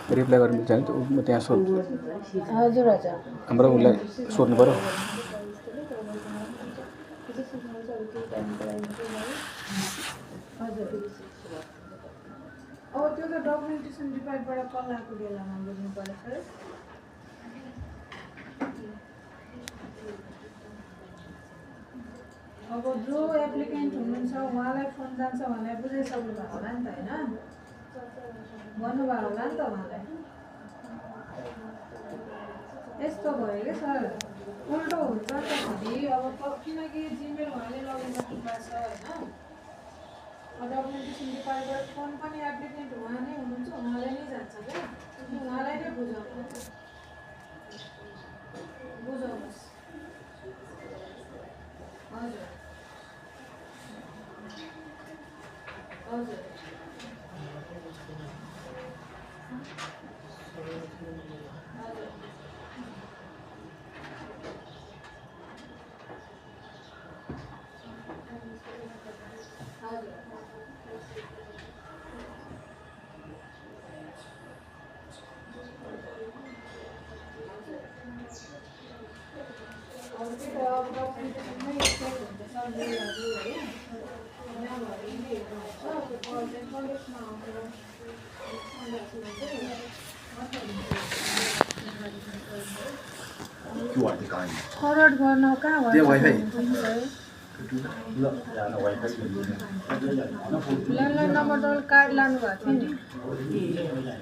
reply गर्न मिल्छ नि त म त्यहाँ सोध्छु हजुर हजुर हाम्रो उसलाई सोध्नु पर्यो अब त्यो त डकुमेन्टेसन डिपार्टबाट कल आएको बेलामा बुझ्नु पर्यो सर अब जो एप्लिकेन्ट हुनुहुन्छ उहाँलाई फोन जान्छ भनेर बुझाइसक्नु भएको होला नि त होइन भन्नुभयो होला नि त उहाँलाई यस्तो भयो क्या सर उल्टो हुन्छ नि त फेरि अब किनकि जिमेल उहाँले लगइन गर्नु भएको छ होइन डकुमेन्टेसन डिपार्टबाट फोन पनि एप्लिकेन्ट उहाँ नै हुनुहुन्छ उहाँलाई नै जान्छ क्या उहाँलाई नै बुझाउनुहोस् हजुर हजुर फरवर्ड गर्न कहाँ ल्यान्डलाइन नम्बर कार्ड लानु भएको थियो नि